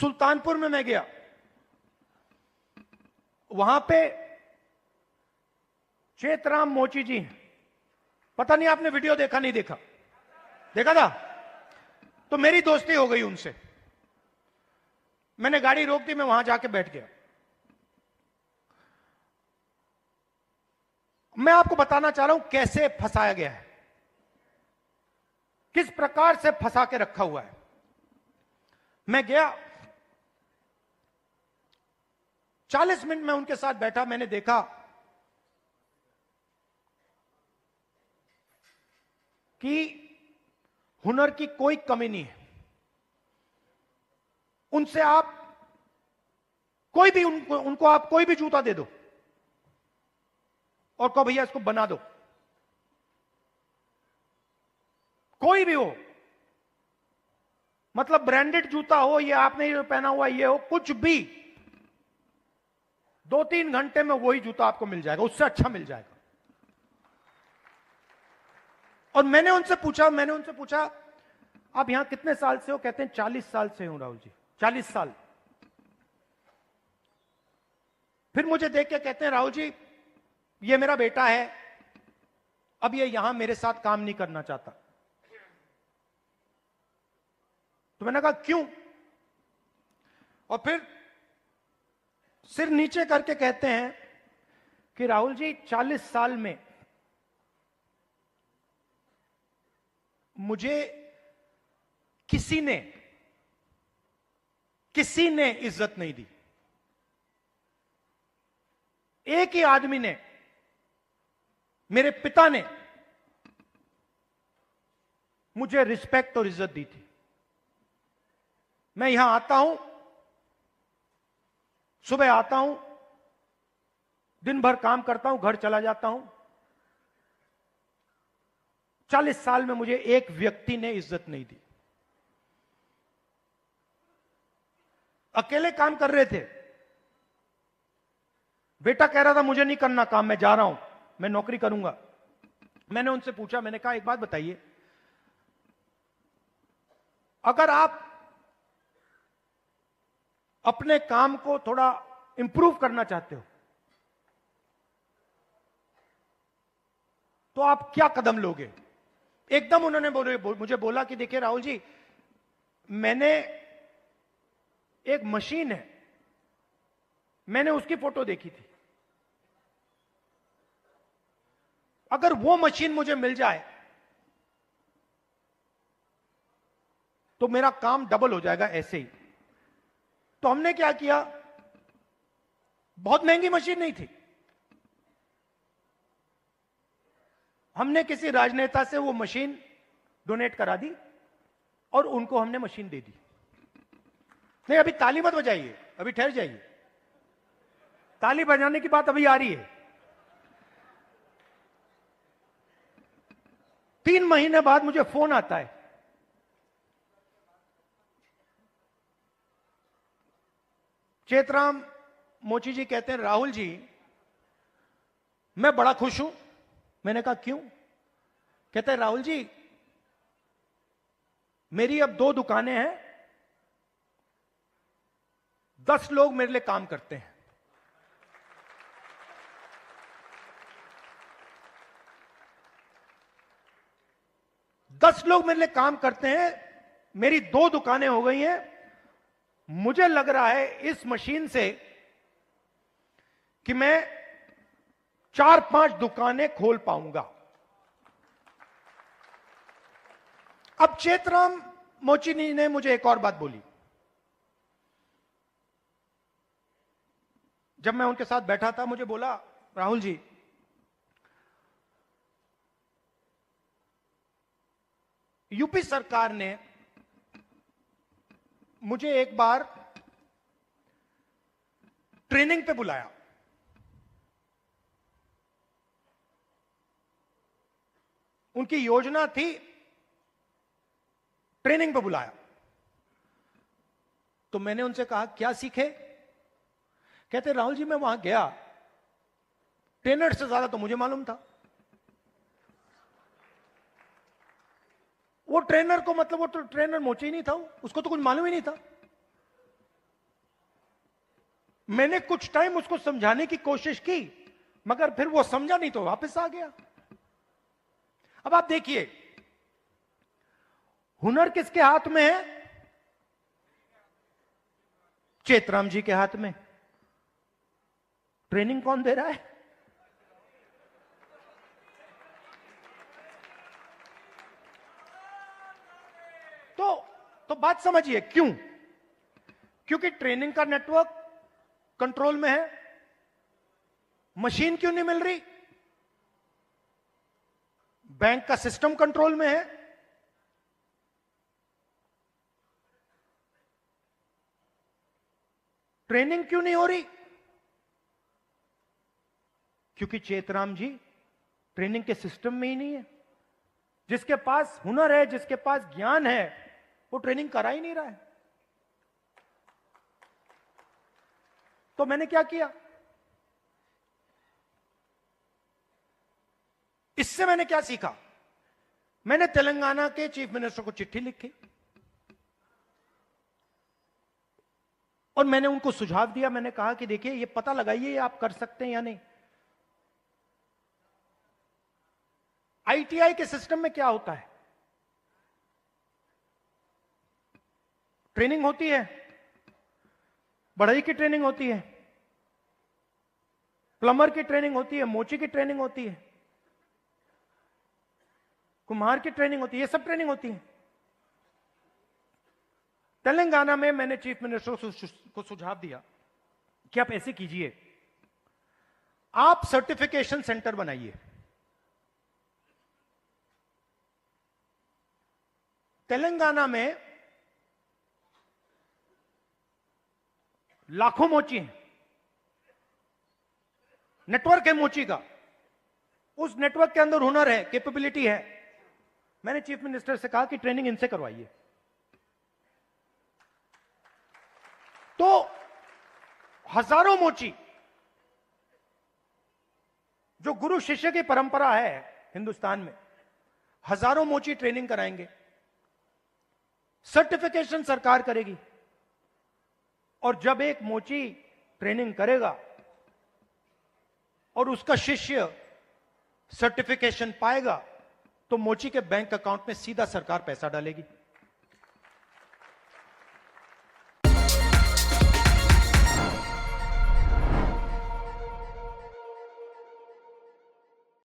सुल्तानपुर में मैं गया, वहां पे चेतराम मोची जी हैं। पता नहीं आपने वीडियो देखा नहीं देखा? देखा था? तो मेरी दोस्ती हो गई उनसे। मैंने गाड़ी रोक दी, मैं वहां जाके बैठ गया। मैं आपको बताना चाह रहा हूं कैसे फंसाया गया है, किस प्रकार से फंसा के रखा हुआ है। मैं गया, 40 मिनट में उनके साथ बैठा। मैंने देखा कि हुनर की कोई कमी नहीं है। उनसे आप कोई भी उनको आप कोई भी जूता दे दो और कहो भैया इसको बना दो, कोई भी हो, मतलब ब्रांडेड जूता हो, ये आपने जो पहना हुआ ये हो, कुछ भी, 2-3 घंटे में वही जूता आपको मिल जाएगा, उससे अच्छा मिल जाएगा। और मैंने उनसे पूछा आप यहां कितने साल से हो? कहते हैं 40 साल से हूं राहुल जी, 40 साल। फिर मुझे देख के कहते हैं राहुल जी ये मेरा बेटा है, अब ये यहां मेरे साथ काम नहीं करना चाहता। तो मैंने कहा क्यों? और फिर सिर नीचे करके कहते हैं कि राहुल जी 40 साल में मुझे किसी ने इज्जत नहीं दी। एक ही आदमी ने, मेरे पिता ने मुझे रिस्पेक्ट और इज्जत दी थी। मैं यहां आता हूं, सुबह आता हूं, दिन भर काम करता हूं, घर चला जाता हूं। 40 साल में मुझे एक व्यक्ति ने इज्जत नहीं दी। अकेले काम कर रहे थे, बेटा कह रहा था मुझे नहीं करना काम, मैं जा रहा हूं, मैं नौकरी करूंगा। मैंने उनसे पूछा, मैंने कहा एक बात बताइए, अगर आप अपने काम को थोड़ा इंप्रूव करना चाहते हो तो आप क्या कदम लोगे? एकदम उन्होंने मुझे बोला कि देखिए राहुल जी, मैंने एक मशीन है, मैंने उसकी फोटो देखी थी, अगर वो मशीन मुझे मिल जाए तो मेरा काम डबल हो जाएगा ऐसे ही। तो हमने क्या किया, बहुत महंगी मशीन नहीं थी, हमने किसी राजनेता से वो मशीन डोनेट करा दी और उनको हमने मशीन दे दी। नहीं अभी ताली मत बजाइए, अभी ठहर जाइए, ताली बजाने की बात अभी आ रही है। 3 महीने बाद मुझे फोन आता है, चेतराम मोची जी कहते हैं राहुल जी मैं बड़ा खुश हूं। मैंने कहा क्यों? कहते हैं राहुल जी मेरी अब 2 दुकानें हैं, 10 लोग मेरे लिए काम करते हैं। दस लोग मेरे लिए काम करते हैं, मेरी 2 दुकानें हो गई हैं। मुझे लग रहा है इस मशीन से कि मैं 4-5 दुकानें खोल पाऊंगा। अब चेतराम मोची ने मुझे एक और बात बोली। जब मैं उनके साथ बैठा था, मुझे बोला राहुल जी यूपी सरकार ने मुझे एक बार ट्रेनिंग पे बुलाया, उनकी योजना थी ट्रेनिंग पे बुलाया। तो मैंने उनसे कहा क्या सीखे? कहते राहुल जी मैं वहां गया, ट्रेनर से ज्यादा तो मुझे मालूम था। वो ट्रेनर को मतलब वो तो ट्रेनर मोची नहीं था, उसको तो कुछ मालूम ही नहीं था। मैंने कुछ टाइम उसको समझाने की कोशिश की, मगर फिर वो समझा नहीं तो वापस आ गया। अब आप देखिए, हुनर किसके हाथ में है? चेतराम जी के हाथ में। ट्रेनिंग कौन दे रहा है? तो बात समझिए क्यों? क्योंकि ट्रेनिंग का नेटवर्क कंट्रोल में है। मशीन क्यों नहीं मिल रही? बैंक का सिस्टम कंट्रोल में है। ट्रेनिंग क्यों नहीं हो रही? क्योंकि चेतराम जी ट्रेनिंग के सिस्टम में ही नहीं है। जिसके पास हुनर है, जिसके पास ज्ञान है, वो ट्रेनिंग करा ही नहीं रहा है। तो मैंने क्या किया? इससे मैंने क्या सीखा? मैंने तेलंगाना के चीफ मिनिस्टर को चिट्ठी लिखी और मैंने उनको सुझाव दिया। मैंने कहा कि देखिए, ये पता लगाइए आप कर सकते हैं या नहीं। आईटीआई के सिस्टम में क्या होता है? ट्रेनिंग होती है, बढ़ई की ट्रेनिंग होती है, प्लम्बर की ट्रेनिंग होती है, मोची की ट्रेनिंग होती है, कुम्हार की ट्रेनिंग होती है, ये सब ट्रेनिंग होती है। तेलंगाना में मैंने चीफ मिनिस्टर को सुझाव दिया कि आप ऐसे कीजिए, आप सर्टिफिकेशन सेंटर बनाइए। तेलंगाना में लाखों मोची हैं, नेटवर्क है मोची का, उस नेटवर्क के अंदर हुनर है, कैपेबिलिटी है। मैंने चीफ मिनिस्टर से कहा कि ट्रेनिंग इनसे करवाइए। तो हजारों मोची, जो गुरु शिष्य की परंपरा है हिंदुस्तान में, हजारों मोची ट्रेनिंग कराएंगे। सर्टिफिकेशन सरकार करेगी, और जब एक मोची ट्रेनिंग करेगा और उसका शिष्य सर्टिफिकेशन पाएगा, तो मोची के बैंक अकाउंट में सीधा सरकार पैसा डालेगी।